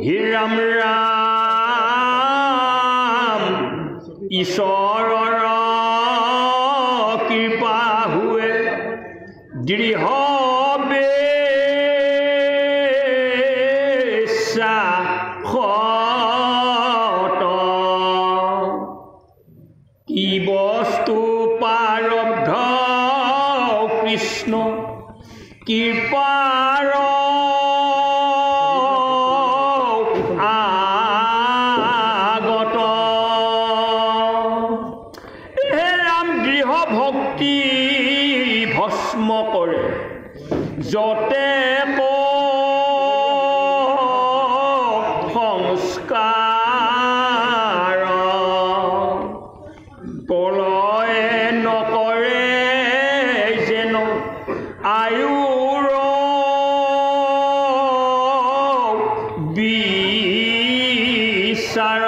হে ৰাম ৰাম ঈশ্বৰৰ কৃপা হুৱে দৃঢ় বিশ্বাসত কি বস্তু প্ৰাৰব্ধ কৃষ্ণ কৃপাৰ আগত হে ৰাম দৃঢ় ভক্তি ভস্ম কৰে যতে সংস্কাৰ প্ৰলয় নকৰে যেন আয়ুৰ বিচাৰ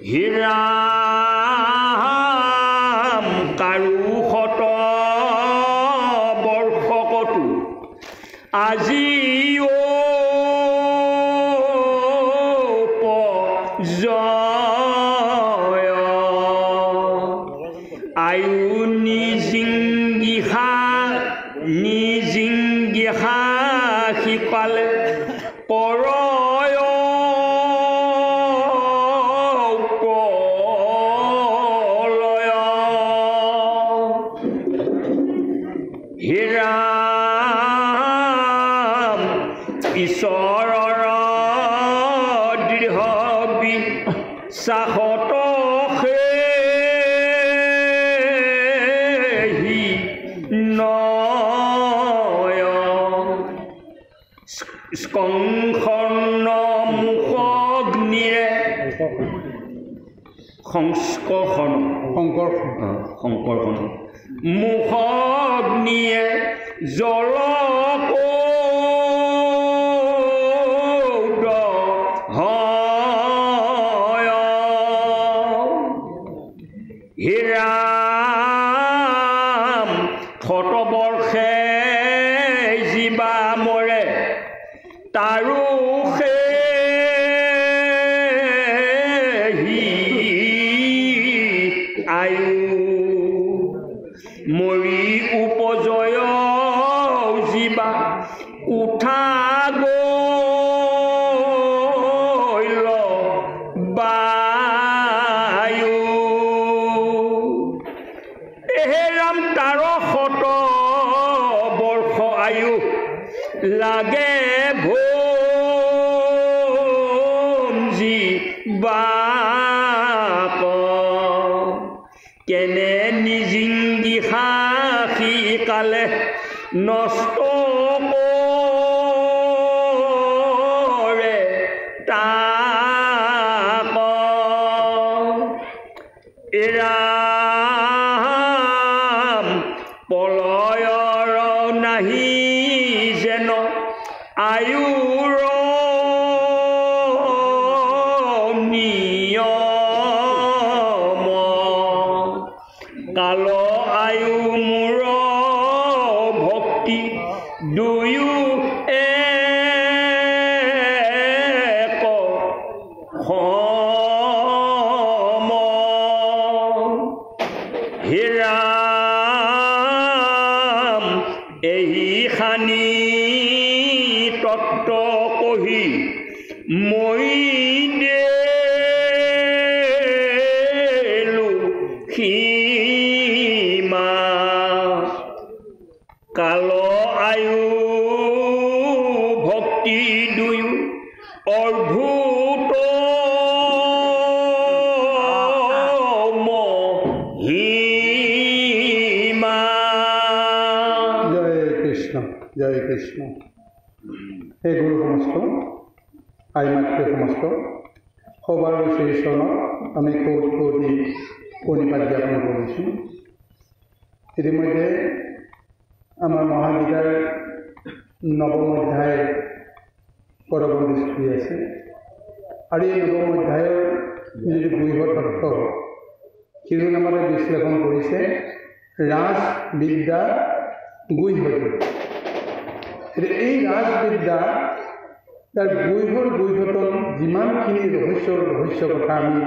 হে ৰাম কাৰো শত বৰ্ষকতো আজিও জয় আয়ু নিজিংগিহা শিপালে পৰয় প্ৰলয় হে ৰাম ঈশ্বৰৰ দৃঢ় বিশ্বাসত সেহি নয় স্কংখৰ্ণ মুখগ্নিৰে শংকৰখন মুখগ্নিয়ে জল হে ৰাম শতবৰ্ষে জীৱা মৰে তাৰো সেহি আয়ু মৰি উপজয় জীৱা উঠা গল বায়ু হে ৰাম তাৰ শত বৰ্ষ আয়ু লাগে ভঞ্জী বাক কেনে নিজিংগিহা শিকালে নষ্ট কৰে তাক ৰাম প্ৰলয়ৰ নাহি যেন আয়ুৰ নিয়ম কাল আয়ু মূৰ ভক্তি দুয়ো এক সম হে ৰাম এই খানি তত্ত্ব কহি মই দেলো সীমা কাল আয়ু ভক্তি দুয়ো অৰ্ভুত মহিমা জয় কৃষ্ণ হে গুৰু সমস্ত আই মাতৃ সমস্ত সবাৰ শ্ৰীচৰণত আমি কোটি কোটি প্ৰণিপাত জ্ঞাপন কৰিছোঁ। ইতিমধ্যে আমাৰ মহাগীতাৰ নৱম অধ্যায় পৰৱৰ্তী হৈ আছে আৰু এই নৱম অধ্যায়ৰ যিটো বৃহৎ অৰ্থ শিৰোনামতে বিশ্লেষণ কৰিছে ৰাজ বিদ্যা গুহ্যজ্যোতি। এতিয়া এই ৰাজবিদ্যা তাৰ গৈঘটন যিমানখিনি ৰহস্য কথা আমি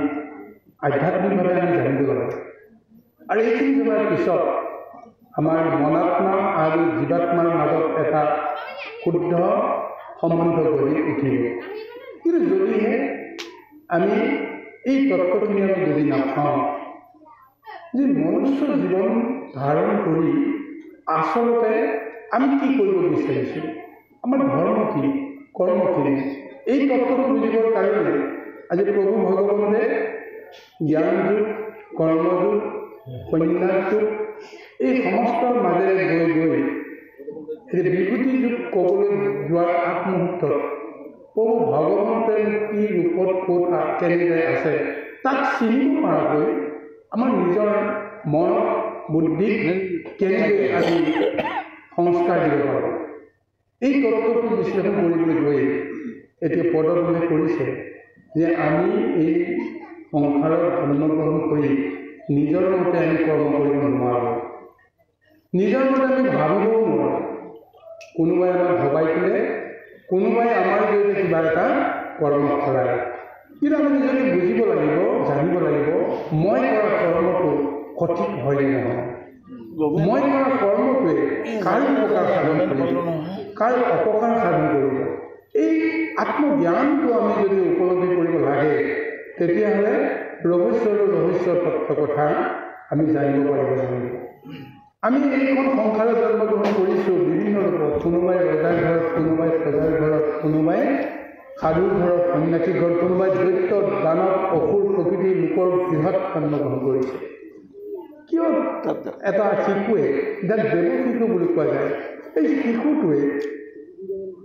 আধ্যাত্মিকভাৱে আমি জানিব লাগে আৰু এইখিনি জনাৰ পিছত আমাৰ মনাত্মা আৰু জীৱাত্মাৰ মাজত এটা শুদ্ধ সম্বন্ধ গঢ়ি উঠিব। কিন্তু যদিহে আমি এই তত্ত্বখিনি আমি বুজি নাপাওঁ যে মনুষ্য জীৱন ধাৰণ কৰি আচলতে আমি কি কৰিব বিচাৰিছোঁ, আমাৰ ধৰ্ম কি, কৰ্ম কি, এই তত্ত্বটো বুজিবৰ কাৰণে আজি প্ৰভু ভগৱানে জ্ঞান যুগ, কৰ্মযুগ, সন্ন্যাস যুগ এই সমস্তৰ মাজেৰে গৈ এই বিভূতি যুগ ক'বলৈ যোৱাৰ আগমুহূৰ্তত প্ৰভু ভগৱন্তে কি ৰূপত ক'ত কেনেদৰে আছে তাক চিনিব পৰাকৈ আমাৰ নিজৰ মন বুদ্ধিক কেনেদৰে আমি সংস্কাৰ দিব পাৰোঁ এই তত্ত্বটো বিশ্লেষণ কৰিবলৈ গৈ এতিয়া পদত কৰিছে যে আমি এই সংসাৰত জন্মগ্ৰহণ কৰি নিজৰ মতে আমি কৰ্ম কৰিব নোৱাৰোঁ, নিজৰ মতে আমি ভাবিবও নোৱাৰোঁ। কোনোবাই আমাক ভবাই দিলে, কোনোবাই আমাৰ জৰিয়তে কিবা এটা কৰ্ম কৰায়। কিন্তু আমি নিজকে বুজিব লাগিব, জানিব লাগিব মই কৰা কৰ্মটো সঠিক হয় নে নহয়, মই কৰা কৰ্মটোৱে কাৰ উপকাৰ সাধন কৰিব, কাৰ অপকাৰ সাধন কৰিব। এই আত্মজ্ঞানটো আমি যদি উপলব্ধি কৰিব লাগে তেতিয়াহ'লে ৰহস্য তত্ত্ব কথা আমি জানিব পাৰিব লাগিব। আমি এইখন সংসাৰত জন্মগ্ৰহণ কৰিছোঁ বিভিন্ন ৰূপত, কোনোবাই ৰজাৰ ঘৰত, কোনোবাই প্ৰজাৰ ঘৰত, কোনোবাই সাধুৰ ঘৰত, সন্ন্যাসী ঘৰত, কোনোবাই দৈত্য দানৱ অসুৰ প্ৰকৃতিৰ লোকৰ গৃহত জন্মগ্ৰহণ কৰিছে। কিয় এটা শিশুৱে যাক দেৱ শিশু বুলি কোৱা যায়, এই শিশুটোৱে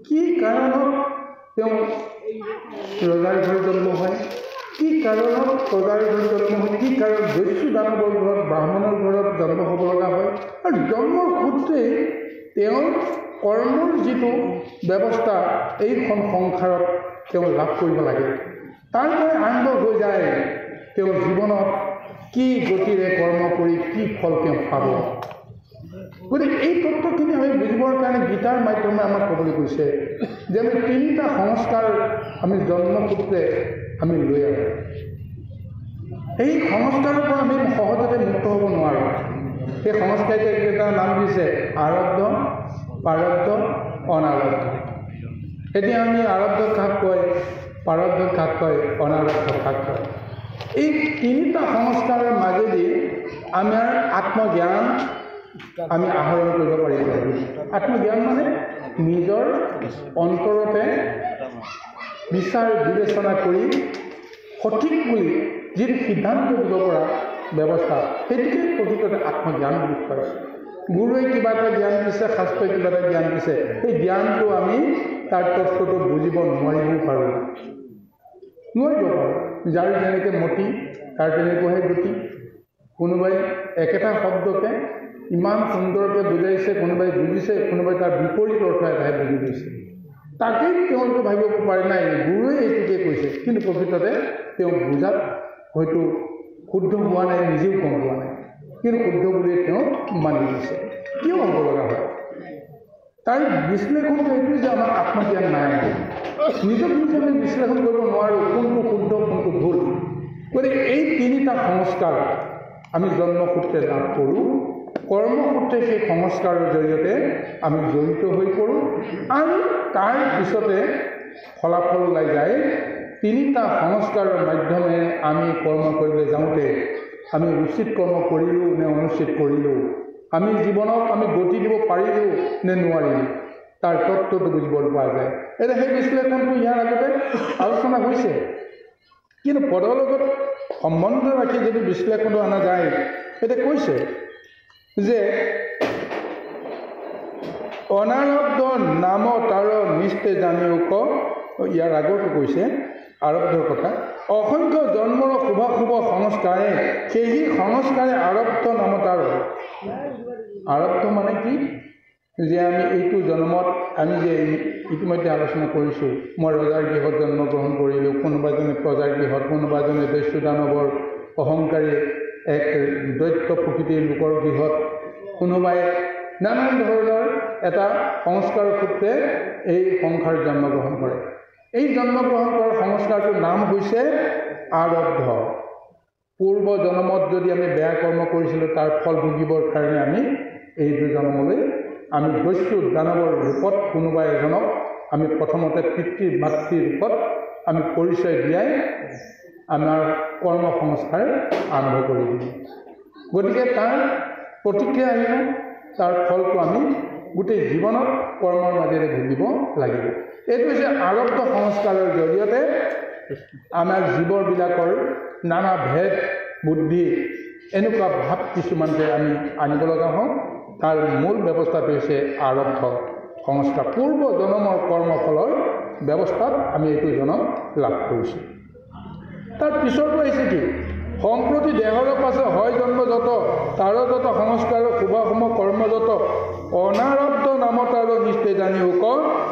কি কাৰণত তেওঁ ৰজাৰ ঘৰত জন্ম হয়, কি কাৰণত প্ৰজাৰ ঘৰত জন্ম হয়, কি কাৰণত দস্যু দানৱৰ ঘৰত, ব্ৰাহ্মণৰ ঘৰত জন্ম হ'ব লগা হয়। আৰু জন্মৰ সূত্ৰে তেওঁৰ কৰ্মৰ যিটো ব্যৱস্থা এইখন সংসাৰত তেওঁ লাভ কৰিব লাগে, তাৰ পৰা আৰম্ভ হৈ যায় তেওঁৰ জীৱনত কি গতিৰে কৰ্ম কৰি কি ফল তেওঁ পাব। গতিকে এই তত্ত্বখিনি আমি বুজিবৰ কাৰণে গীতাৰ মাধ্যমে আমাক ক'বলৈ গৈছে যে আমি তিনিটা সংস্কাৰ আমি জন্মসূত্ৰে আমি লৈ আহোঁ। এই সংস্কাৰৰ পৰা আমি সহজতে মুক্ত হ'ব নোৱাৰোঁ। সেই সংস্কাৰকেইটা নাম দিছে আৰব্ধ, প্ৰাৰব্ধ, অনাৰব্ধ। এতিয়া আমি আৰব্ধ কাক কয়, প্ৰাৰব্ধ কাক কয়, অনাৰব্ধ কাক কয়। এই তিনিটা সংস্কাৰৰ মাজেদি আমাৰ আত্মজ্ঞান আমি আহৰণ কৰিব পাৰিব লাগিব। আত্মজ্ঞান মানে নিজৰ অন্তৰতে বিচাৰ বিবেচনা কৰি সঠিক বুলি যিটো সিদ্ধান্ত দিব পৰা ব্যৱস্থা, সেইটোকে প্ৰকৃততে আত্মজ্ঞান বুলি কয়। গুৰুৱে কিবা এটা জ্ঞান দিছে, শাস্ত্ৰই কিবা এটা জ্ঞান দিছে, সেই জ্ঞানটো আমি তাৰ তত্ত্বটো বুজিব নোৱাৰিবও পাৰোঁ, যাৰ যেনেকৈ মতি তাৰ তেনেকুৱাহে গতি। কোনোবাই একেটা শব্দকে ইমান সুন্দৰকৈ বুজাইছে, কোনোবাই বুজিছে, কোনোবাই তাৰ বিপৰীত অৰ্থ এটাহে বুজি গৈছে। তাকেই তেওঁলোকে ভাবিব পাৰে নাই গুৰুৱে এইটোকে কৈছে, কিন্তু প্ৰকৃততে তেওঁ বুজাত হয়তো শুদ্ধ হোৱা নাই, নিজেও গম পোৱা নাই, কিন্তু শুদ্ধ বুলিয়ে তেওঁ মানি লৈছে। কিয় হ'ব লগা হয়? তাৰ বিশ্লেষণটো এইটো যে আমাৰ আত্মজ্ঞান নাই, নিজক নিজে আমি বিশ্লেষণ কৰিব নোৱাৰোঁ কোনটো শুদ্ধ কোনটো ভুল। গতিকে এই তিনিটা সংস্কাৰ আমি জন্মসূত্ৰে লাভ কৰোঁ, কৰ্মসূত্ৰে সেই সংস্কাৰৰ জৰিয়তে আমি জড়িত হৈ পৰোঁ, আৰু তাৰ পিছতে ফলাফল ওলাই যায় তিনিটা সংস্কাৰৰ মাধ্যমেৰে আমি কৰ্ম কৰিবলৈ যাওঁতে আমি উচিত কৰ্ম কৰিলোঁ নে অনুচিত কৰিলোঁ, আমি জীৱনত আমি গতি দিব পাৰিলোঁ নে নোৱাৰিলোঁ, তাৰ তত্ত্বটো বুজিবলৈ পোৱা যায়। এতিয়া সেই বিশ্লেষণটো ইয়াৰ আগতে আলোচনা হৈছে, কিন্তু পদৰ লগত সম্বন্ধ ৰাখি যদি বিশ্লেষণটো অনা যায়, এতিয়া কৈছে যে অনাৰব্ধ নাম তাৰ নিষ্ঠে জানিও ক, ইয়াৰ আগতো কৈছে আৰব্ধৰ কথা, অসংখ্য জন্মৰ শুভাশুভ সংস্কাৰে সেই সংস্কাৰে আৰব্ধ নাম তাৰ। আৰব্ধ মানে কি? যে আমি এইটো জন্মত আমি যে ইতিমধ্যে আলোচনা কৰিছোঁ, মই ৰজাৰ গৃহত জন্মগ্ৰহণ কৰিলোঁ, কোনোবাজনে প্ৰজাৰ গৃহত, কোনোবাজনে দস্যু দানৱৰ অহংকাৰী এক দৈত্য প্ৰকৃতিৰ লোকৰ গৃহত, কোনোবাই নানান ধৰণৰ এটা সংস্কাৰৰ সূত্ৰে এই সংসাৰ জন্মগ্ৰহণ কৰে। এই জন্মগ্ৰহণ কৰাৰ সংস্কাৰটোৰ নাম হৈছে আৰব্ধ। পূৰ্ব জন্মত যদি আমি বেয়া কৰ্ম কৰিছিলোঁ তাৰ ফল ভুগিবৰ কাৰণে আমি এইটো জন্মলৈ আমি দস্যু দানৱৰ ৰূপত কোনোবা এজনক আমি প্ৰথমতে পিতৃ মাতৃ ৰূপত আমি পৰিচয় দিয়াই আমাৰ কৰ্ম সংস্কাৰ আৰম্ভ কৰি দিওঁ। গতিকে তাৰ প্ৰতিক্ৰিয়া আহিব, তাৰ ফলটো আমি গোটেই জীৱনত কৰ্মৰ মাজেৰে ভুগিব লাগিব। এইটো হৈছে আৰব্ধ সংস্কাৰৰ জৰিয়তে আমাৰ জীৱবিলাকৰ নানা ভেদ বুদ্ধি এনেকুৱা ভাৱ কিছুমান যে আমি আনিব লগা হওঁ। তাৰ মূল ব্যৱস্থাটো হৈছে আৰব্ধ সংস্কাৰ। পূৰ্ব জন্মৰ কৰ্মফলৰ ব্যৱস্থাত আমি এইটো জন্ম লাভ কৰিছোঁ। তাৰ পিছতো আহিছে কি? সম্প্ৰতি দেহৰ পাছে হয় জন্মজাত, তাৰ যত সংস্কাৰ শুভাসম কৰ্মজাত, অনাৰব্ধ নামত আৰু নিশ্চয় জানি উক,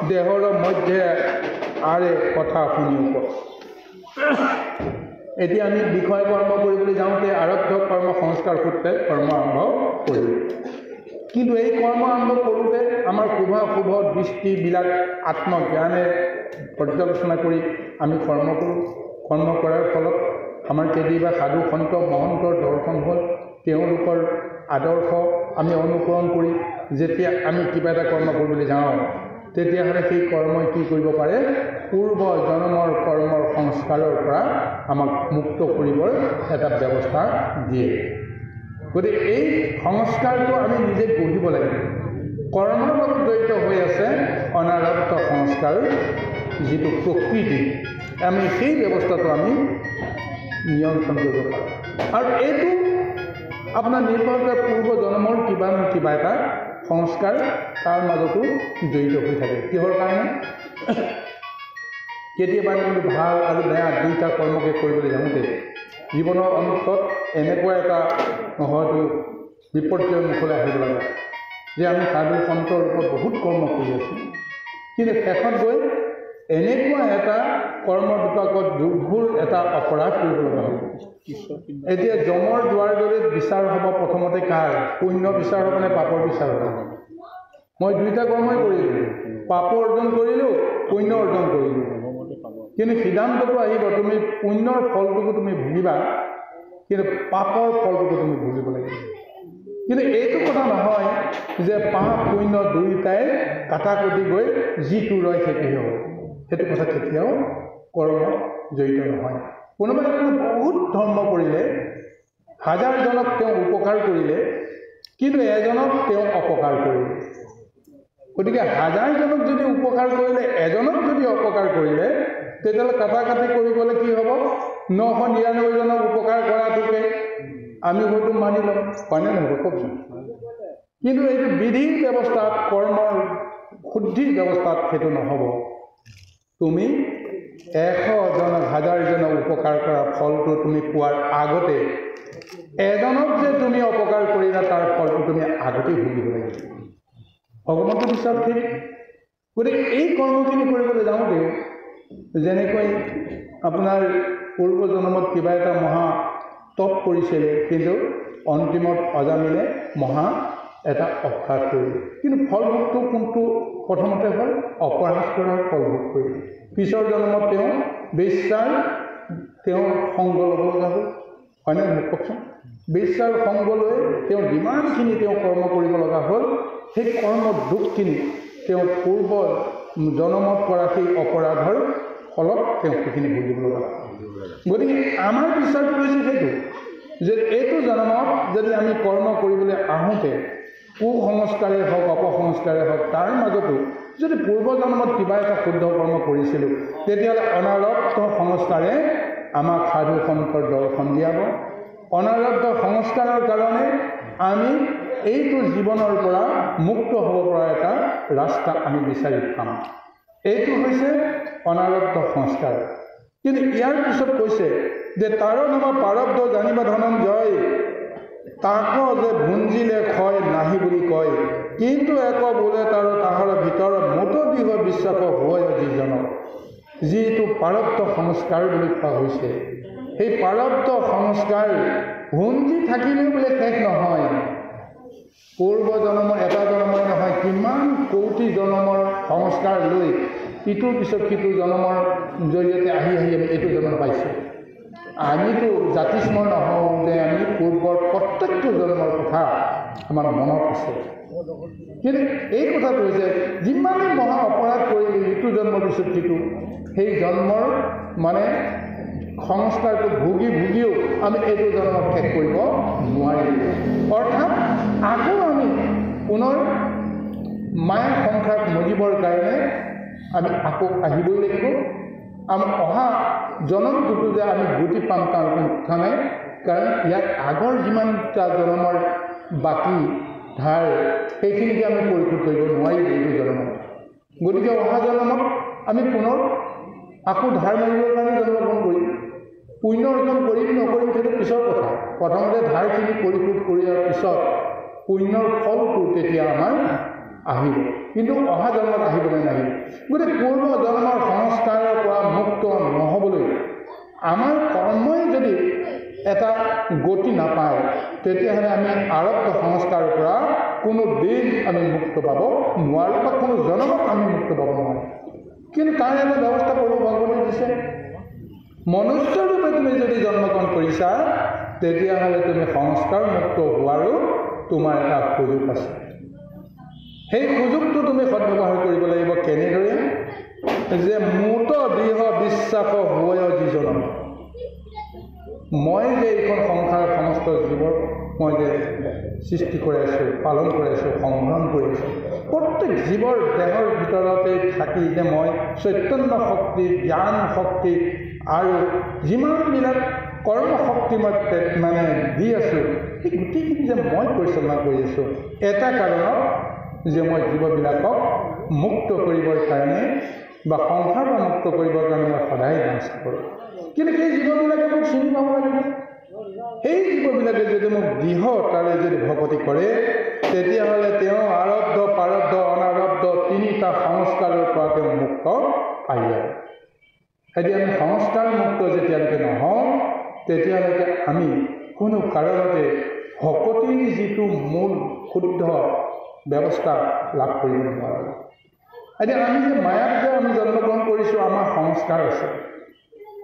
দেহৰ মধ্যে আৰে কথা শুনি উক। এতিয়া আমি বিষয় কৰ্ম কৰিবলৈ যাওঁতে আৰব্ধ কৰ্ম সংস্কাৰ সূত্ৰে কৰ্ম আৰম্ভ কৰিলোঁ। কিন্তু এই কৰ্ম আৰম্ভ কৰোঁতে আমাৰ শুভাশুভ দৃষ্টিবিলাক আত্মজ্ঞানে পৰ্যালোচনা কৰি আমি কৰ্ম কৰোঁ। কৰ্ম কৰাৰ ফলত আমাৰ কেতিয়াবা সাধু সন্ত মহন্তৰ দৰ্শন হ'ল, তেওঁলোকৰ আদৰ্শ আমি অনুকৰণ কৰি যেতিয়া আমি কিবা এটা কৰ্ম কৰিবলৈ যাওঁ, তেতিয়াহ'লে সেই কৰ্মই কি কৰিব পাৰে? পূৰ্ব জন্মৰ কৰ্মৰ সংস্কাৰৰ পৰা আমাক মুক্ত কৰিবৰ এটা ব্যৱস্থা দিয়ে। গতিকে এই সংস্কাৰটো আমি নিজে গঢ়িব লাগিব। কৰ্মৰ লগত জড়িত হৈ আছে অনাৰব্ধ সংস্কাৰ, যিটো প্ৰকৃতি, আমি সেই ব্যৱস্থাটো আমি নিয়ন্ত্ৰণ কৰিব পাৰোঁ। আৰু এইটো আপোনাৰ নিৰ্ভৰ কৰে পূৰ্ব জন্মৰ কিবা নহয় কিবা এটা সংস্কাৰ তাৰ মাজতো জড়িত হৈ থাকে। কিহৰ কাৰণে? কেতিয়াবা কিন্তু ভাল আৰু বেয়া দুইটা কৰ্মকে কৰিবলৈ যাওঁতে জীৱনৰ অন্তত এনেকুৱা এটা হয়তো বিপৰ্যয়ৰ মুখলৈ আহিব লাগে যে আমি সাধু সন্তৰ ওপৰত বহুত কৰ্ম কৰি আছোঁ, কিন্তু শেষত গৈ এনেকুৱা এটা কৰ্ম বিপাকত দুৰ্ঘোৰ এটা অপৰাধ কৰিব লগা হ'ব। এতিয়া যমৰ দুৱাৰ দৰে বিচাৰ হ'ব প্ৰথমতে কাৰ? পুণ্য বিচাৰ হ'ব নে পাপৰ বিচাৰ হ'ব? মই দুইটা কৰ্মই কৰিলোঁ, পাপ অৰ্জন কৰিলোঁ, পুণ্য অৰ্জন কৰিলোঁ, কিন্তু সিদ্ধান্তটো আহিব তুমি পুণ্যৰ ফলটোকো তুমি ভুগিবা, কিন্তু পাপৰ ফলটোকো তুমি ভুগিব লাগিব। কিন্তু এইটো কথা নহয় যে পাপ পুণ্য দুয়োটাই কাটাকুটি গৈ যিটো ৰয় সেইটো হ'ব। সেইটো কথা কেতিয়াও কৰ্মত জড়িত নহয়। কোনোবাই বহুত ধৰ্ম কৰিলে, হাজাৰজনক তেওঁ উপকাৰ কৰিলে, কিন্তু এজনক তেওঁ অপকাৰ কৰিলে। গতিকে হাজাৰজনক যদি উপকাৰ কৰিলে, এজনক যদি অপকাৰ কৰিলে, তেতিয়াহ'লে কাটাকাটি কৰি গ'লে কি হ'ব? 999জনক উপকাৰ কৰাটোকে আমি হয়তো মানি ল'ম, হয়নে নহয় কওকচোন? কিন্তু এইটো বিধিৰ ব্যৱস্থাত, কৰ্মৰ শুদ্ধিৰ ব্যৱস্থাত সেইটো নহ'ব। তুমি 100জনক হাজাৰজনক উপকাৰ কৰা ফলটো তুমি পোৱাৰ আগতে এজনক যে তুমি অপকাৰ কৰিলা তাৰ ফলটো তুমি আগতেই ভুগিব লাগিব। ভগৱন্তৰ বিশ্বাস ঠিক। গতিকে এই কৰ্মখিনি কৰিবলৈ যাওঁতেও যেনেকৈ আপোনাৰ পূৰ্ব জন্মত কিবা এটা মহা তপ কৰিছিলে, কিন্তু অন্তিমত অজামিলে মহা এটা অপৰাধ কৰিলে, কিন্তু ফলভোগটো কোনটো প্ৰথমতে হ'ল? অপৰাধ কৰাৰ ফলভোগ কৰিলে। পিছৰ জন্মত তেওঁ বেশ্যাৰ তেওঁৰ সংগ ল'ব লগা হ'ল, হয়নে নহয় কওকচোন? বেশ্যাৰ সংগ লৈ তেওঁ যিমানখিনি তেওঁ কৰ্ম কৰিব লগা হ'ল, সেই কৰ্মৰ দুখখিনি তেওঁ পূৰ্ব জন্মত কৰা সেই অপৰাধৰ ফলত তেওঁ সেইখিনি ভুগিব লগা হ'ল। গতিকে আমাৰ বিশ্বাসটো হৈছে সেইটো যে এইটো জন্মত যদি আমি কৰ্ম কৰিবলৈ আহোঁতে কুসংস্কাৰেই হওক অপসংস্কাৰেই হওক, তাৰ মাজতো যদি পূৰ্ব জন্মত কিবা এটা শুদ্ধ কৰ্ম কৰিছিলোঁ, তেতিয়াহ'লে অনাৰব্ধ সংস্কাৰে আমাক সাধু সন্তৰ দৰ্শন দিয়াব। অনাৰব্ধ সংস্কাৰৰ কাৰণে আমি এইটো জীৱনৰ পৰা মুক্ত হ'ব পৰা এটা ৰাস্তা আমি বিচাৰি পাম। এইটো হৈছে অনাৰব্ধ সংস্কাৰ। কিন্তু ইয়াৰ পিছত কৈছে যে তাৰ নাম প্ৰাৰব্ধ জানিবা ধনঞ্জয়, তাক যে ভুঞ্জিলে ক্ষয় নাহি বুলি কয়, কিন্তু এক বোলে তাহাৰ ভিতৰত মত দৃঢ় বিশ্বাস হয় যিজনক। যিটো প্ৰাৰব্ধ সংস্কাৰ বুলি কোৱা হৈছে, সেই প্ৰাৰব্ধ সংস্কাৰ ভুঞ্জি থাকিলেও বোলে শেষ নহয়। পূৰ্ব জন্মৰ এটা জন্মই নহয় কিমান কোটি জন্মৰ সংস্কাৰ লৈ ইটোৰ পিছত সিটো জন্মৰ জৰিয়তে আহি আহি আমি এইটো জন্ম পাইছোঁ। আমিতো জাতিস্মৰ নহওঁ যে আমি পূৰ্বৰ প্ৰত্যেকটো জন্মৰ কথা আমাৰ মনত আছে। কিন্তু এই কথাটো হৈছে যিমানেই মহা অপৰাধ কৰিলে ইটো জন্মৰ পিছত সিটো সেই জন্মৰ মানে সংস্কাৰটো ভুগিও আমি এইটো জন্মক শেষ কৰিব নোৱাৰিলোঁ। অৰ্থাৎ আকৌ আমি পুনৰ মায়া সংসাৰত মজিবৰ কাৰণে আমি আকৌ আহিবই লাগিব। আমাৰ অহা জন্মটোতো যে আমি গতি পাম তাৰ কথা নাই, কাৰণ ইয়াত আগৰ যিমানটা জন্মৰ বাকী ধাৰ সেইখিনিকে আমি পৰিশোধ কৰিব নোৱাৰিলোঁ এইটো জন্মত। গতিকে অহা জন্মত আমি পুনৰ আকৌ ধাৰ মাৰিবৰ কাৰণে জন্মগ্ৰহণ কৰিম। পুণ্য অৰ্জন কৰিম নকৰিম সেইটো পিছৰ কথা। প্ৰথমতে ধাৰখিনি পৰিশোধ কৰাৰ পিছত পুণ্যৰ ফলটো তেতিয়া আমাৰ আহিব, কিন্তু অহা জন্মত আহিবলৈ নাহিব। গতিকে পূৰ্ব জন্মৰ সংস্কাৰৰ পৰা মুক্ত নহ'বলৈ আমাৰ কৰ্মই যদি এটা গতি নাপায় তেতিয়াহ'লে আমি আৰব্ধ সংস্কাৰৰ পৰা কোনো দিন আমি মুক্ত পাব নোৱাৰোঁ বা কোনো জন্মত আমি মুক্ত পাব নোৱাৰোঁ। কিন্তু তাৰ এটা ব্যৱস্থা কৰিব ভগৱানে দিছে। মনুষ্য ৰূপে তুমি যদি জন্মগ্ৰহণ কৰিছা তেতিয়াহ'লে তুমি সংস্কাৰ মুক্ত হোৱাৰো তোমাৰ এটা সুযোগ আছে। সেই সুযোগটো তুমি সদ্ব্যৱহাৰ কৰিব লাগিব। কেনেদৰে? যে মূত দৃঢ় বিশ্বাস হয় যিজন মই যে এইখন সংসাৰৰ সমস্ত জীৱৰ মই যে সৃষ্টি কৰি আছোঁ, পালন কৰি আছোঁ, সংগ্ৰাম কৰি আছোঁ, প্ৰত্যেক জীৱৰ দেহৰ ভিতৰতে থাকি যে মই চৈতন্য শক্তি, জ্ঞান শক্তি আৰু যিমানবিলাক কৰ্মশক্তি মই মানে দি আছোঁ সেই গোটেইখিনি যে মই পৰিচালনা কৰি আছোঁ এটা কাৰণত যে মই জীৱবিলাকক মুক্ত কৰিবৰ কাৰণে বা সংসাৰৰ পৰা মুক্ত কৰিবৰ কাৰণে মই সদায় বাঞ্ছা কৰোঁ। কিন্তু সেই জীৱবিলাকে মোক চিনি পাব লাগিব। সেই জীৱবিলাকে যদি মোক দৃঢ়তাৰে যদি ভকতি কৰে তেতিয়াহ'লে তেওঁ আৰব্ধ প্ৰাৰব্ধ অনাৰব্ধ তিনিটা সংস্কাৰৰ পৰা তেওঁ মুক্ত পাই যায়। এতিয়া আমি সংস্কাৰ মুক্ত যেতিয়ালৈকে নহওঁ তেতিয়ালৈকে আমি কোনো কাৰণতে ভকতিৰ যিটো মূল শুদ্ধ ব্যৱস্থা লাভ কৰিব নোৱাৰোঁ। এতিয়া আমি যে মায়াত যে আমি জন্মগ্ৰহণ কৰিছোঁ আমাৰ সংস্কাৰ আছে,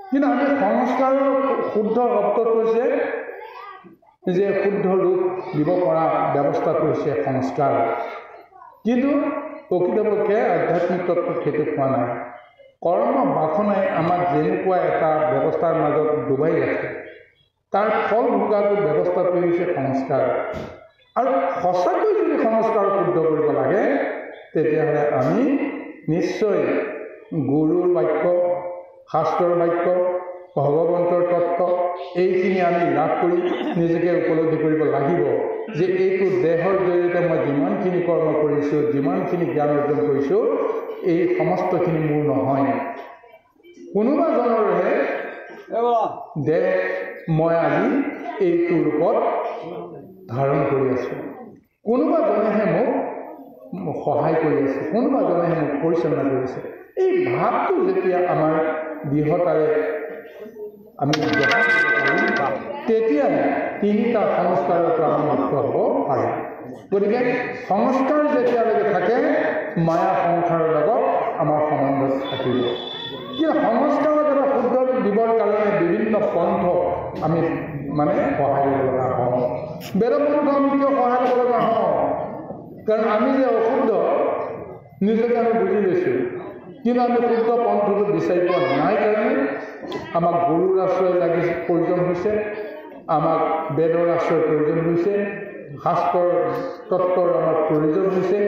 কিন্তু আমি সংস্কাৰৰ শুদ্ধ শব্দটো হৈছে যে শুদ্ধ ৰূপ দিব পৰা ব্যৱস্থাটো হৈছে সংস্কাৰ। কিন্তু প্ৰকৃতপক্ষে আধ্যাত্মিক তত্ত্বত সেইটো পোৱা নাই। কৰ্ম বাসনাই আমাক যেনেকুৱা এটা ব্যৱস্থাৰ মাজত ডুবাই ৰাখে তাৰ ফল ভোগাটো ব্যৱস্থাটো হৈছে সংস্কাৰ। আৰু সঁচাকৈ যদি সংস্কাৰ শুদ্ধ কৰিব লাগে তেতিয়াহ'লে আমি নিশ্চয় গুৰুৰ বাক্য, শাস্ত্ৰৰ বাক্য, ভগৱন্তৰ তত্ত্ব এইখিনি আমি লাভ কৰি নিজকে উপলব্ধি কৰিব লাগিব যে এইটো দেহৰ জৰিয়তে মই যিমানখিনি কৰ্ম কৰিছোঁ, যিমানখিনি জ্ঞান অৰ্জন কৰিছোঁ এই সমস্তখিনি মোৰ নহয়। কোনোবা জনৰহে দেহ মই আজি এইটো ৰূপত ধাৰণ কৰি আছোঁ, কোনোবা জনেহে মোক সহায় কৰি আছে, কোনোবা জনেহে মোক পৰিচালনা কৰিছে। এই ভাৱটো যেতিয়া আমাৰ দৃঢ়তাৰে আমি তেতিয়া তিনিটা সংস্কাৰৰ পৰা আমি মুক্ত হ'ব পাৰে। গতিকে সংস্কাৰ যেতিয়ালৈকে থাকে মায়া সংসাৰৰ লগত আমাৰ সম্বন্ধ থাকিব। কিন্তু সংস্কাৰত এটা শুদ্ধ দিবৰ কাৰণে বিভিন্ন পন্থ আমি মানে সহায় ল'ব লগা হওঁ। বেদপন্থ আমি কিয় সহায় ল'ব লগা হওঁ? কাৰণ আমি যে অশুদ্ধ নিজকে আমি বুজি লৈছোঁ, কিন্তু আমি শুদ্ধ পন্থটো বিচাৰি পোৱা নাই কাৰণে আমাক গুৰুৰ আশ্ৰয় প্ৰয়োজন হৈছে, আমাক বেদৰ আশ্ৰয় প্ৰয়োজন হৈছে, শাস্ত্ৰৰ তত্ত্বৰ আমাক প্ৰয়োজন হৈছে।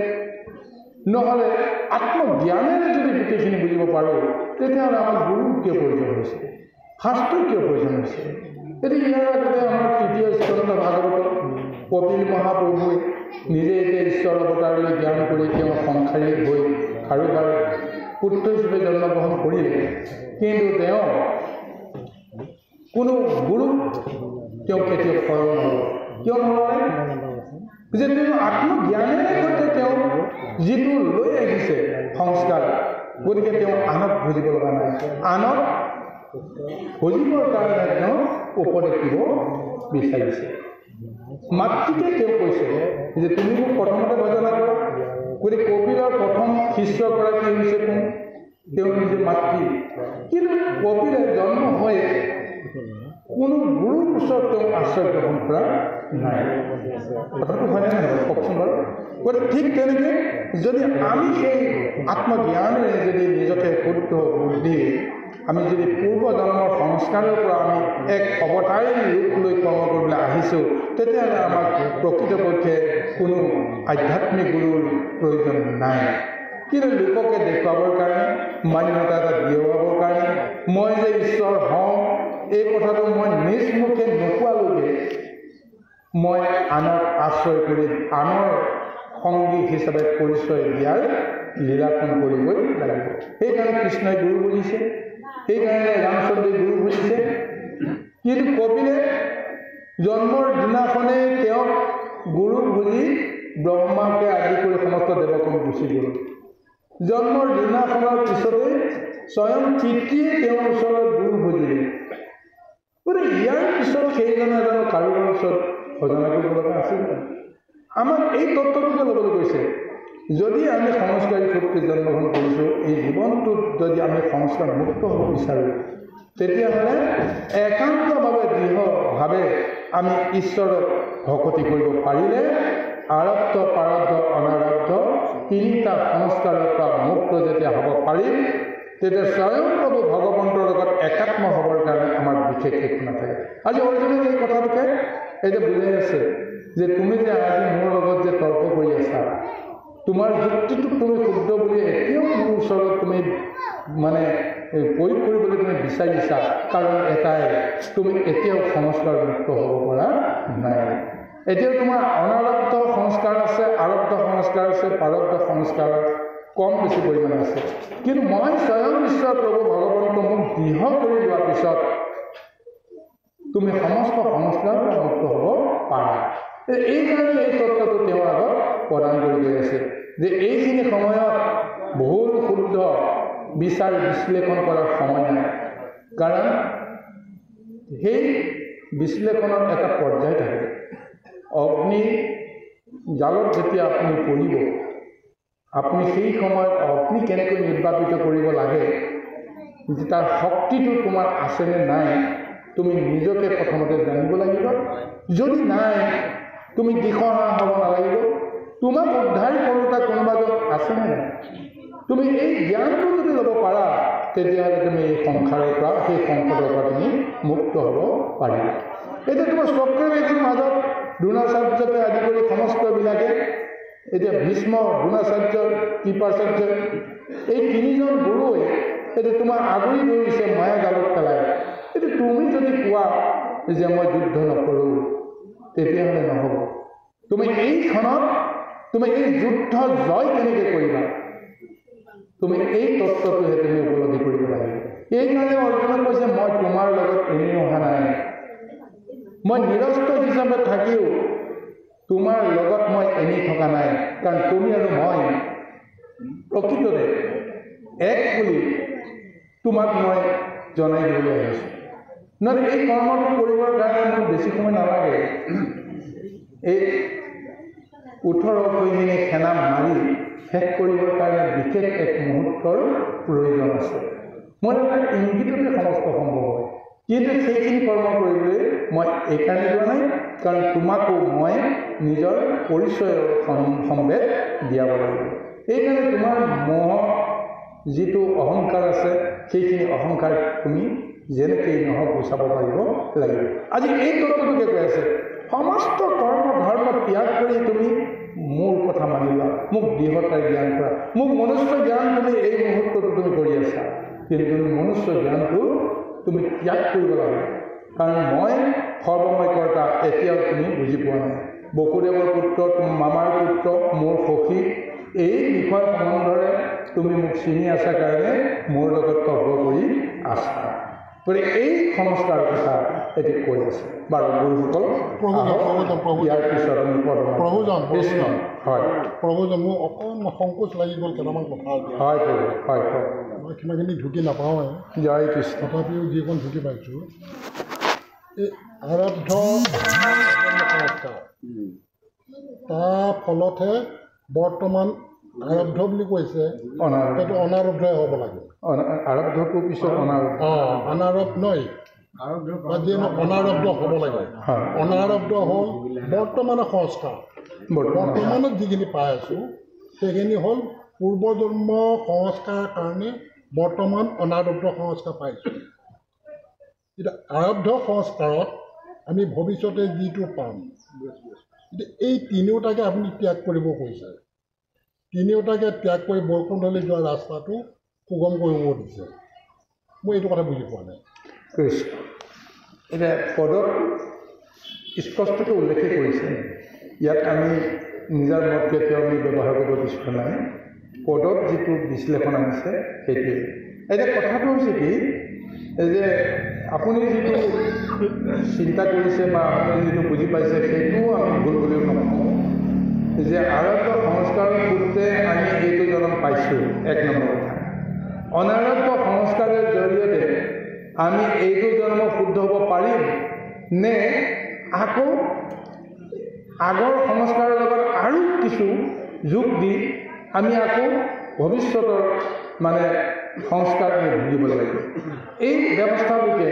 নহ'লে আত্মজ্ঞানেৰে যদি গোটেইখিনি বুজিব পাৰোঁ তেতিয়াহ'লে আমাক গুৰুৰ কিয় প্ৰয়োজন হৈছে, শাস্ত্ৰৰ কিয় প্ৰয়োজন হৈছে? গতিকে ইয়াৰ আগতে আমাৰ তৃতীয় স্কন্ধ ভাগৱত কপিল মহাপ্ৰভুৱে নিজে এতিয়া ঈশ্বৰ অৱতাৰলৈ জ্ঞান কৰি তেওঁ সংসাৰী হৈ কাৰোবাৰ পুত্ৰ হিচাপে জন্মগ্ৰহণ কৰিলে, কিন্তু তেওঁ কোনো গুৰু তেওঁ কেতিয়াও শৰণ নলয়। কিয় নলয়? যে তেওঁ আত্মজ্ঞানেৰে সৈতে তেওঁ যিটো লৈ আহিছে সংস্কাৰ, গতিকে তেওঁ আনক বুজিব লগা নাই। আনক বুজিবৰ কাৰণে তেওঁ উপদেশ দিব বিচাৰিছে। মাতৃকে তেওঁ কৈছে যে তুমি মোক প্ৰথমতে ভজনা কৰা। গতিকে কপিলৰ প্ৰথম শিষ্যগৰাকী হৈছে কোন? তেওঁ নিজে মাতৃ। কিন্তু কপিলে জন্ম হৈ কোনো গুৰুৰ ওচৰত তেওঁ আশ্ৰয় গ্ৰহণ কৰা নাই। কথাটো হয়নে নহয় কওকচোন বাৰু? গতিকে ঠিক তেনেকৈ যদি আমি সেই আত্মজ্ঞানেৰে যদি নিজকে শুদ্ধ বুদ্ধি আমি যদি পূৰ্বজন্মৰ সংস্কাৰৰ পৰা আমি এক অৱতাৰী ৰূপ লৈ কৰ্ম কৰিবলৈ আহিছোঁ, তেতিয়াহ'লে আমাক প্ৰকৃতপক্ষে কোনো আধ্যাত্মিক গুৰুৰ প্ৰয়োজন নাই। কিন্তু লোককে দেখুৱাবৰ কাৰণে, মান্যতা এটা দিয়াবৰ কাৰণে, মই যে ঈশ্বৰ হওঁ এই কথাটো মই নিজ মুখে নোকোৱালৈকে মই আনক আশ্ৰয় কৰি আনৰ সংগী হিচাপে পৰিচয় দিয়াৰ লীলাখন কৰিবই লাগিব। সেইকাৰণে কৃষ্ণই গুৰু বুজিছে, সেইকাৰণে ৰামচন্দ্ৰই গুৰু বুজিছে। কিন্তু কপিলে জন্মৰ দিনাখনেই তেওঁক গুৰু বুজি ব্ৰহ্মাকে আদি কৰি সমস্ত দেৱকক গুচি গ'ল। জন্মৰ দিনাখনৰ পিছতেই স্বয়ং পিতৃয়ে তেওঁৰ ওচৰত গুৰু বুজিলে। গতিকে ইয়াৰ পিছত সেইজনে এজনৰ কাৰোবাৰ ওচৰত ভজনা কৰিব লগা আছিল। আমাক এই তত্ত্বটোকে ল'বলৈ কৈছে, যদি আমি সংস্কাৰী সূত্ৰে জন্মগ্ৰহণ কৰিছোঁ, এই জীৱনটোত যদি আমি সংস্কাৰ মুক্ত হ'ব বিচাৰোঁ, তেতিয়াহ'লে একান্তভাৱে দৃঢ়ভাৱে আমি ঈশ্বৰক ভকতি কৰিব পাৰিলে আৰব্ধ প্ৰাৰব্ধ অনাৰব্ধ তিনিটা সংস্কাৰৰ পৰা মুক্ত যেতিয়া হ'ব পাৰিম, তেতিয়া স্বয়ং প্ৰভু ভগৱন্তৰ লগত একাত্ম হ'বৰ কাৰণে আমাৰ বিশেষ একো নাথাকে। আজি অৰ্জুনে এই কথাটোকে এতিয়া বুজাই আছে যে তুমি যে আজি মোৰ লগত যে তৰ্ক কৰি আছা, তোমাৰ যুক্তিটোক তুমি শুদ্ধ বুলি এতিয়াও মোৰ ওচৰত তুমি মানে প্ৰয়োগ কৰিবলৈ তুমি বিচাৰিছা, কাৰণ এটাই, তুমি এতিয়াও সংস্কাৰ মুক্ত হ'ব পৰা নাই। এতিয়াও তোমাৰ অনাৰব্ধ সংস্কাৰ আছে, আৰব্ধ সংস্কাৰ আছে, প্ৰাৰব্ধ সংস্কাৰ কম বেছি পৰিমাণে আছে। কিন্তু মই স্বয়ং ঈশ্বৰ প্ৰভু ভগৱন্ত মোক দৃঢ় কৰি লোৱাৰ পিছত তুমি সমস্ত সংস্কাৰৰ পৰা মুক্ত হ'ব পাৰা। এইকাৰণে এই তত্ত্বটো তেওঁৰ আগত প্ৰদান কৰি গৈ আছে যে এইখিনি সময়ত ভুল শুদ্ধ বিচাৰ বিশ্লেষণ কৰাৰ সময় নাই। কাৰণ সেই বিশ্লেষণৰ এটা পৰ্যায় থাকে। অগ্নি জালত যেতিয়া আপুনি পৰিব, আপুনি সেই সময়ত অগ্নি কেনেকৈ নিৰ্বাপিত কৰিব লাগে, তাৰ শক্তিটো তোমাৰ আছেনে নাই, তুমি নিজকে প্ৰথমতে জানিব লাগিব। যদি নাই, তুমি দিশহৰা হ'ব নালাগিব। তোমাক উদ্ধাৰ কৰোঁতা কোনোবাজন আছেনে নাই, তুমি এই জ্ঞানটো যদি ল'ব পাৰা, তেতিয়াহ'লে তুমি এই সংসাৰৰ পৰা, সেই সংকটৰ পৰা তুমি মুক্ত হ'ব পাৰিবা। এতিয়া তোমাৰ চক্ৰবেদীৰ মাজত দ্ৰোণাচাৰ্যকে আদি কৰি সমস্তবিলাকে, এতিয়া ভীষ্ম, দ্ৰোণাচাৰ্য, কৃপাচাৰ্য, এই তিনিজন গুৰুৱে এতিয়া তোমাৰ আগুৰি ধৰিছে মায়া জালত পেলাই। এতিয়া তুমি যদি কোৱা যে মই যুদ্ধ নকৰোঁ, তেতিয়াহ'লে নহ'ব। তুমি এই ক্ষণত তুমি এই যুদ্ধ জয় কেনেকৈ কৰিবা, তুমি এই তত্ত্বটোহে তুমি উপলব্ধি কৰিব লাগিব। এইকাৰণে অৰ্জুনে কৈছে, মই তোমাৰ লগত এনেই অহা নাই, মই নিৰস্ত্ৰ হিচাপে থাকিও তোমাৰ লগত মই এনেই থকা নাই। কাৰণ তুমি আৰু মই প্ৰকৃততে এক বুলি তোমাক মই জনাই দিবলৈ আহিছোঁ। নহ'লে এই কৰ্মটো কৰিবৰ কাৰণে মোৰ বেছি সময় নালাগে। এই 18 সৈনিকে সেনা মাৰি শেষ কৰিবৰ কাৰণে বিশেষ এক মুহূৰ্তৰ প্ৰয়োজন আছে। মোৰ এটা ইংগিততে সমস্ত সম্ভৱ হয়, কিন্তু সেইখিনি কৰ্ম কৰিবলৈ মই এইকাৰণে যোৱা নাই, কাৰণ তোমাকো মই নিজৰ পৰিচয়ৰ সম্ভেদ দিয়াব লাগিব। এইকাৰণে তোমাৰ মোহ যিটো অহংকাৰ আছে, সেইখিনি অহংকাৰ তুমি যেনেকেই নহওক গুচাব পাৰিব লাগিব। আজি এই তত্ত্বটোকে কৈ আছে, সমস্ত কৰ্ম ধৰ্ম ত্যাগ কৰি তুমি মোৰ কথা মানি লোৱা, মোক দৃঢ়তাৰ জ্ঞান কৰা। মোক মনুষ্য জ্ঞান তুমি এই মুহূৰ্তটো তুমি কৰি আছা, কিন্তু তুমি মনুষ্য জ্ঞানটো তুমি ত্যাগ কৰিব লাগিব। কাৰণ মই সৰ্বময় কৰ্তা এতিয়াও তুমি বুজি পোৱা নাই। বসুদেৱৰ পুত্ৰ, মামাৰ পুত্ৰ, মোৰ সখী, এই বিষয় সম্বন্ধৰে তুমি মোক চিনি আছা কাৰণে মোৰ লগত তৰ্ক কৰি আছা। গতিকে এই সংস্কাৰ কথা এটি কৈ আছে। বাৰু গুৰুসকল, ইয়াৰ পিছত আমি কৃষ্ণ। হয় প্ৰভুজন, মোৰ অকণমান সংকোচ লাগি গ'ল কেইটামান কথা। হয় প্ৰভু, হয় হয়, মই সিমানখিনি ঢুকি নাপাওঁৱে। জয় কৃষ্ণ। তথাপিও যিকণ ঢুকি পাইছোঁ, এই আৰব্ধ সংস্কাৰ তাৰ ফলতহে বৰ্তমান আৰব্ধ বুলি কৈছে, সেইটো অনাৰব্ধই হ'ব লাগে। আৰব্ধটোৰ পিছত অনাৰব্ধ। অনাৰব্ধ নহয়, অনাৰব্ধ হ'ব লাগে। অনাৰব্ধ হ'ল বৰ্তমানৰ সংস্কাৰ। বৰ্তমানত যিখিনি পাই আছোঁ সেইখিনি হ'ল পূৰ্বজন্ম সংস্কাৰৰ কাৰণে বৰ্তমান অনাৰব্ধ সংস্কাৰ পাইছোঁ। এতিয়া আৰব্ধ সংস্কাৰত আমি ভৱিষ্যতে যিটো পাম, এতিয়া এই তিনিওটাকে আপুনি ত্যাগ কৰিব কৈছে। তিনিওটাকে ত্যাগ কৰি বৈকুণ্ঠলৈ যোৱা ৰাস্তাটো সুগম কৰিব দিছে। মই এইটো কথা বুজি পোৱা নাই। এতিয়া পদত স্পষ্টকৈ উল্লেখ কৰিছে, ইয়াত আমি নিজৰ মত কেতিয়াও আমি ব্যৱহাৰ কৰিব বিচৰা নাই। পদত যিটো বিশ্লেষণ আনিছে সেইটোৱে। এতিয়া কথাটো হৈছে কি যে আপুনি যিটো চিন্তা কৰিছে বা আপুনি যিটো বুজি পাইছে সেইটোও আমি ভুল বুলিও নকওঁ যে আৰব্ধ সংস্কাৰৰ সূত্ৰে আমি এইটো জনম পাইছোঁ। এক নম্বৰ কথা, অনাৰব্ধ সংস্কাৰৰ জৰিয়তে আমি এইটো জন্ম শুদ্ধ হ'ব পাৰিম নে আকৌ আগৰ সংস্কাৰৰ লগত আৰু কিছু যোগ দি আমি আকৌ ভৱিষ্যতৰ মানে সংস্কাৰ আমি ভুগিব লাগিব। এই ব্যৱস্থাটোকে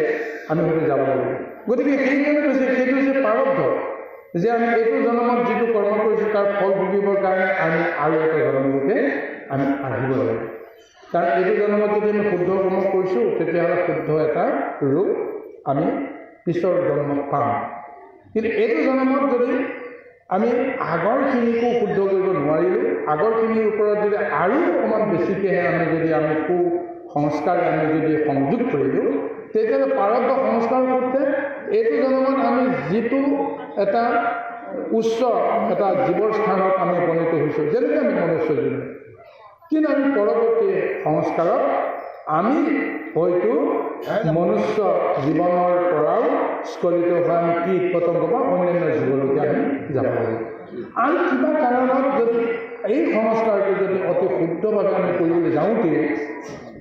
আমি হয়তো যাব লাগিব। গতিকে সেইকাৰণে কৈছে সেইটো হৈছে প্ৰাৰব্ধ, যে আমি এইটো জন্মত যিটো কৰ্ম কৰিছোঁ তাৰ ফল ভুগিবৰ কাৰণে আমি আৰু এটা জন্মলৈকে আমি আহিব লাগিব। কাৰণ এইটো জন্মত যদি আমি শুদ্ধ কৰ্ম কৰিছোঁ তেতিয়াহ'লে শুদ্ধ এটা ৰূপ আমি পিছৰ জন্মত পাম। কিন্তু এইটো জন্মত যদি আমি আগৰখিনিকো শুদ্ধ কৰিব নোৱাৰিলোঁ, আগৰখিনিৰ ওপৰত যদি আৰু অকণমান বেছিকৈহে আমি সু সংস্কাৰ আমি যদি সংযোগ কৰিলোঁ, তেতিয়াহ'লে প্ৰাৰব্ধ সংস্কাৰ কৰোঁতে এইটো জন্মত আমি যিটো এটা উচ্চ এটা জীৱৰ স্থানত আমি উপনীত হৈছোঁ, যেনেকৈ আমি মনুষ্য জীৱ, কিন্তু আমি পৰৱৰ্তী সংস্কাৰত আমি হয়তো মনুষ্য জীৱনৰ পৰাও স্খলিত হোৱা আমি কীট পতংগ বা অন্যান্য জীৱলৈকে আমি যাব লাগিব। আৰু কিবা কাৰণত যদি এই সংস্কাৰটো যদি অতি শুদ্ধভাৱে আমি কৰিবলৈ যাওঁতে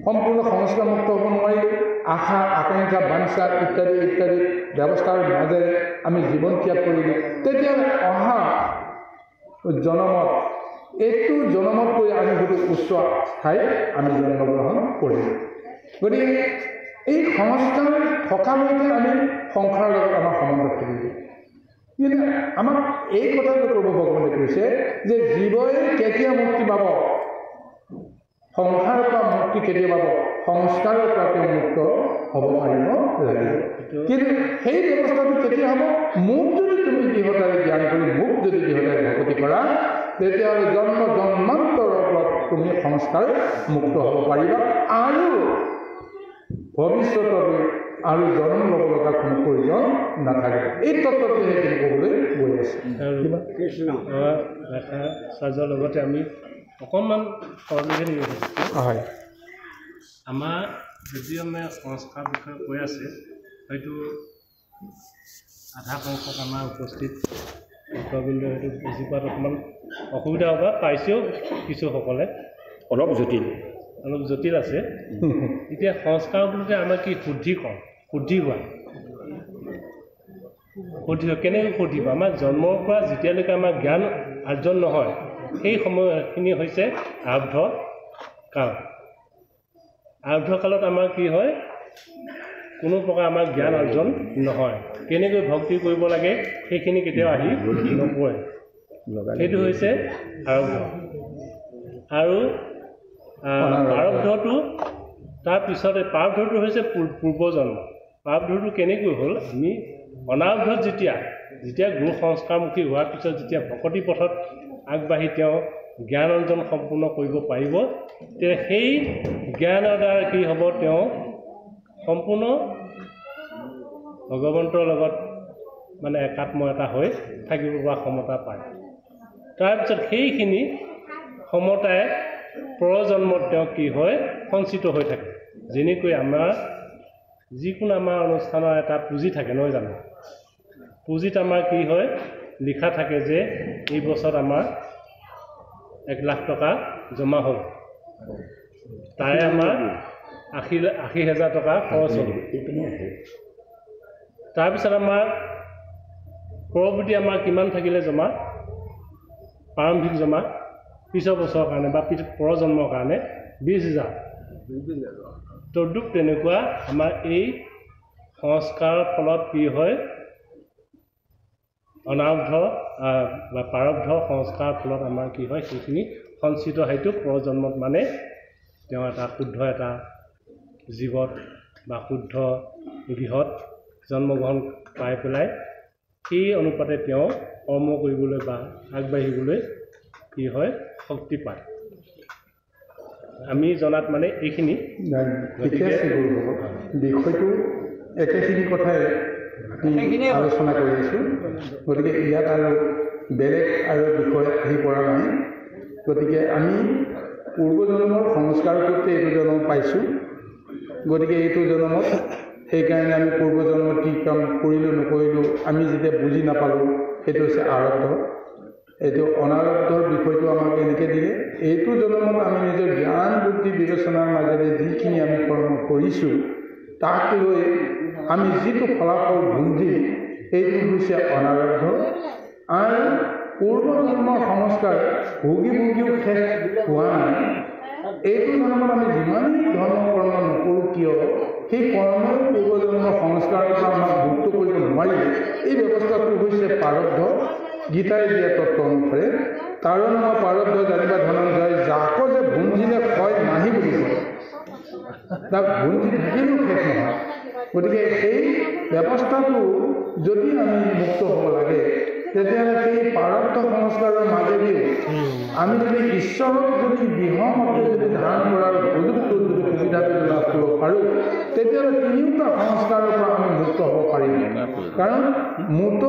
সম্পূৰ্ণ সংস্কাৰমুক্ত হ'ব নোৱাৰিলোঁ, আশা আকাংক্ষা বাঞ্ছা ইত্যাদি ইত্যাদি ব্যৱস্থাৰ মাজেৰে আমি জীৱন ত্যাগ কৰিলোঁ, তেতিয়াহ'লে অহা জনমত এইটো জনমতকৈ আমি হয়তো উচ্চ ঠাইত আমি জন্মগ্ৰহণ কৰিম। গতিকে এই সংস্কাৰ থকালৈকে আমি সংসাৰৰ লগত আমাৰ সম্বন্ধ থাকিব। কিন্তু আমাক এই কথাটো প্ৰভু ভগৱানে কৈছে যে জীৱই কেতিয়া মুক্তি পাব, সংসাৰৰ পৰা মুক্তি কেতিয়া পাব, সংস্কাৰৰ পৰা তেওঁ মুক্ত হ'ব পাৰিব লাগিব। কিন্তু সেই ব্যৱস্থাটো কেতিয়া হ'ব, মোক যদি তুমি দৃঢ়তাৰে জ্ঞান কৰি মোক যদি দৃঢ়তাৰে ভকতি কৰা, তেতিয়াহ'লে জন্ম জন্মান্তৰৰ ওপৰত তুমি সংস্কাৰ মুক্ত হ'ব পাৰিবা আৰু ভৱিষ্যতলৈ আৰু জন্ম ল'ব লগা কোনো প্ৰয়োজন নাথাকে। এই তত্ত্বটোৱে সেইখিনি ক'বলৈ গৈ আছে। চাৰ্জৰ লগতে আমি অকণমান হয়, আমাৰ যদিও আমি সংস্কাৰ বিষয়ে কৈ আছে, হয়তো আধা সংখ্যক আমাৰ উপস্থিত ভক্তবৃন্দ হয়তো বুজি পোৱাত অকণমান অসুবিধা হ'ব পাইছেও, কিছুসকলে অলপ জটিল আছে। এতিয়া সংস্কাৰ বুলিতে আমাৰ কি শুদ্ধি হোৱা কেনেকৈ শুদ্ধিব? আমাৰ জন্মৰ পৰা যেতিয়ালৈকে আমাৰ জ্ঞান আৰ্জন নহয়, সেই সময়খিনি হৈছে আৰব্ধ কাল। আৰব্ধ কালত আমাৰ কি হয়, কোনো প্ৰকাৰ আমাৰ জ্ঞান অৰ্জন নহয়। কেনেকৈ ভক্তি কৰিব লাগে সেইখিনি কেতিয়াও আহি নপৰে। সেইটো হৈছে আৰব্ধ। আৰু প্ৰাৰব্ধটো তাৰপিছতে প্ৰাৰব্ধটো হৈছে পূৰ্বজন্ম। প্ৰাৰব্ধটো কেনেকৈ হ'ল, আমি অনাৰব্ধত যেতিয়া গুৰু সংস্কাৰমুখী হোৱাৰ পিছত যেতিয়া ভকতি পথত আগবাঢ়ি তেওঁ জ্ঞান অৰ্জন সম্পূৰ্ণ কৰিব পাৰিব, তেতিয়া সেই জ্ঞানৰ দ্বাৰা কি হ'ব, তেওঁ সম্পূৰ্ণ ভগৱন্তৰ লগত মানে একাত্ম এটা হৈ থাকিব পৰা ক্ষমতা পায়। তাৰপিছত সেইখিনি ক্ষমতাই পৰজন্মত তেওঁ কি হয়, সঞ্চিত হৈ থাকে। যেনেকৈ আমাৰ যিকোনো আমাৰ অনুষ্ঠানৰ এটা পুঁজি থাকে নহয় জানো, পুঁজিত আমাৰ কি হয়, লিখা থাকে যে এই বছৰত আমাৰ 1 লাখ টকা জমা হ'ল, তাৰে আমাৰ 80,000 টকা খৰচ হ'ল। তাৰপিছত আমাৰ পৰৱৰ্তী আমাৰ কিমান থাকিলে জমা প্ৰাৰম্ভিক জমা পিছৰ বছৰৰ কাৰণে বা পৰজন্মৰ কাৰণে 20,000 তদ্ৰুপ তেনেকুৱা আমাৰ এই সংস্কাৰৰ ফলত কি হয় অনাৰব্ধ বা প্ৰাৰব্ধ সংস্কাৰৰ ফলত আমাৰ কি হয় সেইখিনি সঞ্চিত সেইটো পৰজন্মত মানে তেওঁ এটা শুদ্ধ এটা জীৱত বা শুদ্ধ গৃহত জন্মগ্ৰহণ পাই পেলাই সেই অনুপাতে তেওঁ কৰ্ম কৰিবলৈ বা আগবাঢ়িবলৈ কি হয় শক্তি পায় আমি জনাত মানে এইখিনি বিষয়টো একেখিনি কথাই আলোচনা কৰি আছোঁ গতিকে ইয়াত আৰু বেলেগ আৰু বিষয় আহি পৰা নাই গতিকে আমি পূৰ্বজন্মৰ সংস্কাৰটোতে এইটো জন্ম পাইছোঁ গতিকে এইটো জন্মত সেইকাৰণে আমি পূৰ্বজন্মত কি কাম কৰিলোঁ নকৰিলোঁ আমি যেতিয়া বুজি নাপালোঁ সেইটো হৈছে আৰব্ধ এইটো অনাৰব্ধৰ বিষয়টো আমাক এনেকৈ দিলে এইটো জন্মত আমি নিজৰ জ্ঞান বুদ্ধি বিবেচনাৰ মাজেৰে যিখিনি আমি কৰ্ম কৰিছোঁ তাক লৈ আমি যিটো ফলাফল ভুঞ্জি এইটো হৈছে অনাৰব্ধ আৰু পূৰ্বজন্মৰ সংস্কাৰ ভুগি ভুগিও শেষ হোৱা নাই এইটো জন্মত আমি যিমান ধৰ্ম কৰ্ম নকৰোঁ কিয় সেই কৰ্মৰ পূৰ্বজন্মৰ সংস্কাৰৰ পৰা আমাক মুক্ত কৰিব নোৱাৰি এই ব্যৱস্থাটো হৈছে প্ৰাৰব্ধ গীতাই দিয়া তত্ত্ব অনুসাৰে তাৰ নাম প্ৰাৰব্ধ জানিবা ধনঞ্জয় যাকো যে ভুঞ্জিলে হয় নাহি বুলি কয় তাক ভুঞ্জি থাকিলেও শেষ নহয় গতিকে সেই ব্যৱস্থাটো যদি আমি মুক্ত হ'ব লাগে তেতিয়াহ'লে সেই প্ৰাৰব্ধ সংস্কাৰৰ মাজেদিও আমি যদি ঈশ্বৰক যদি দৃঢ়মতে যদি ধাৰণ কৰাৰ উপযুক্ত যদি সুবিধাটো লাভ কৰিব পাৰোঁ তেতিয়াহ'লে তিনিওটা সংস্কাৰৰ পৰা আমি মুক্ত হ'ব পাৰিম কাৰণ মুক্ত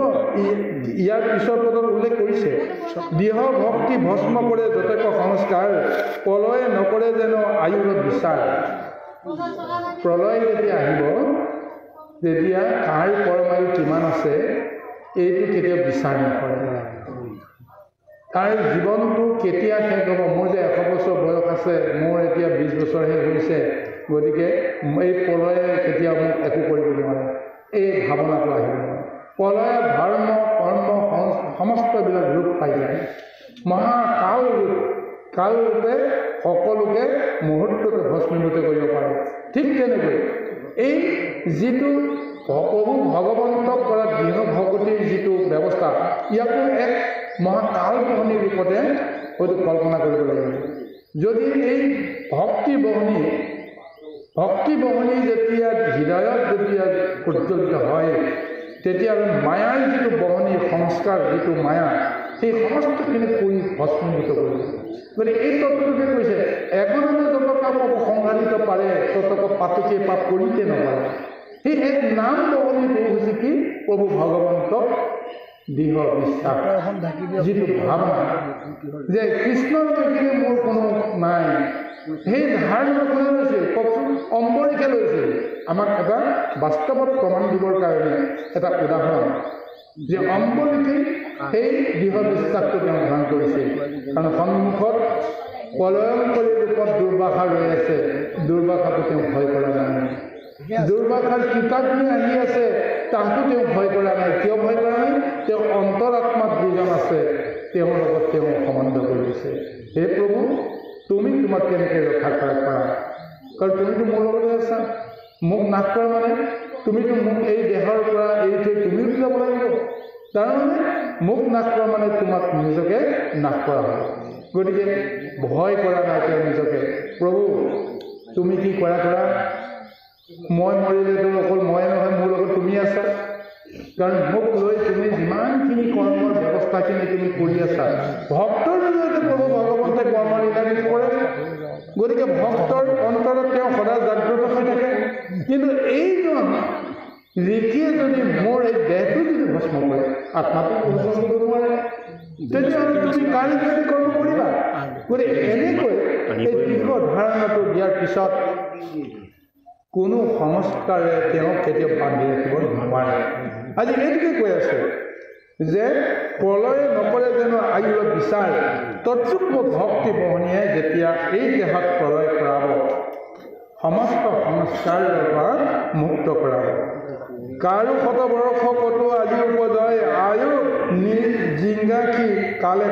ইয়াৰ পিছৰ পদত উল্লেখ কৰিছে দৃঢ় ভক্তি ভস্ম কৰে যতেক সংস্কাৰ প্ৰলয়ে নকৰে যেন আয়ুৰত বিচাৰ প্ৰলয় যেতিয়া আহিব তেতিয়া কাৰ পৰমায়ু কিমান আছে এইটো কেতিয়াও বিচাৰ নকৰে তাৰ জীৱনটো কেতিয়া শেষ হ'ব মোৰ যে 100 বছৰ বয়স আছে মোৰ এতিয়া 20 বছৰহে হৈছে গতিকে এই প্ৰলয়ে কেতিয়াও মোক একো কৰিব নোৱাৰে এই ভাৱনাটো আহিব নোৱাৰে প্ৰলয়ে ধৰ্ম কৰ্ম সমস্তবিলাক ৰূপ পাই যায় মহাকাল কালৰূপে সকলোকে মুহূৰ্ততে ভস্মীভূত কৰিব পাৰে ঠিক তেনেকৈ এই যিটো প্ৰভু ভগৱন্তক কৰা দৃঢ় ভকতিৰ যিটো ব্যৱস্থা ইয়াকো এক মহাকালবহনী ৰূপতে হয়তো কল্পনা কৰিব লাগিব যদি এই ভক্তি বহনী যেতিয়া হৃদয়ত যেতিয়া প্ৰজ্বলিত হয় তেতিয়াহ'লে মায়াৰ যিটো বহনী সংস্কাৰ যিটো মায়া সেই সমস্তখিনি কৰি ভস্মীভূত কৰিব গতিকে এই তত্ত্বটোকে কৈছে এগণনে যতকা সংঘালিত পাৰে ততক পাতকে পাপ কৰিতে নপাৰে সেই এক নাম বহনীটো হৈছে কি প্ৰভু ভগৱন্তক দৃঢ় বিশ্বাস যিটো ভাৱনা যে কৃষ্ণৰ বাহিৰে মোৰ কোনো নাই সেই ধাৰণা কোনে লৈছিল কওকচোন অম্বৰীকে লৈছিল আমাক এটা বাস্তৱত প্ৰমাণ দিবৰ কাৰণে এটা উদাহৰণ যে অম্বৰীকে সেই দৃঢ় বিশ্বাসটো তেওঁ ধাৰণ কৰিছিল কাৰণ সন্মুখত প্ৰলয়ংকৰী ৰূপত দুৰ্বাসা ৰৈ আছে দুৰ্বাসাটো তেওঁ ভয় কৰা নাই দুৰ্বাসাৰ কিতাপখিনি আহি আছে তাকো তেওঁ ভয় কৰা নাই কিয় ভয় কৰা নাই তেওঁ অন্তৰাত্মাত যিজন আছে তেওঁৰ লগত তেওঁ সম্বন্ধ কৰিছে হে প্ৰভু তুমি তোমাক কেনেকৈ ৰক্ষা কৰা পাৰা কাৰণ তুমিতো মোৰ লগতে আছা মোক নাশ কৰা মানে তুমিতো মোক এই দেহৰ পৰা এৰি থৈ তুমিও যাব লাগিব তাৰমানে মোক নাশ কৰা মানে তোমাক নিজকে নাশ কৰা হয় গতিকে ভয় কৰা নাই তেওঁ নিজকে প্ৰভু তুমি কি কৰা মই মৰিলেতো অকল ময়ে নহয় মোৰ লগত তুমি আছা কাৰণ মোক লৈ তুমি যিমানখিনি কৰ্মৰ ব্যৱস্থাখিনি তুমি কৰি আছা ভক্তৰ জৰিয়তে প্ৰভু ভগৱন্তে কৰ্মলীলাখিনি কৰে গতিকে ভক্তৰ অন্তৰত তেওঁ সদায় জাগ্ৰত হৈ থাকে কিন্তু এইজন ঋষিয়ে যদি মোৰ এই দেহটো যদি ভস্ম কৰে আত্মাটো ভস্ম কৰিব নোৱাৰে তেতিয়াহ'লে তুমি কাৰ যদি কৰ্ম কৰিবা গতিকে এনেকৈ এই দীৰ্ঘ ধাৰণাটো দিয়াৰ পিছত কোনো সংস্কাৰে তেওঁক কেতিয়াও বান্ধি ৰাখিব নোৱাৰে আজি এইটোকে কৈ আছে যে প্ৰলয়ে নকৰে যেনো আয়ুৰ বিচাৰ তৎসূক্ষ্ম ভক্তি বহনীয়ে যেতিয়া এই দেহত প্ৰলয় কৰাব সমস্ত সংস্কাৰৰ পৰা মুক্ত কৰা কাৰো শতবৰ্ষ কতো আজি উপজয় আয়ু নিজ জিংগাখি কালে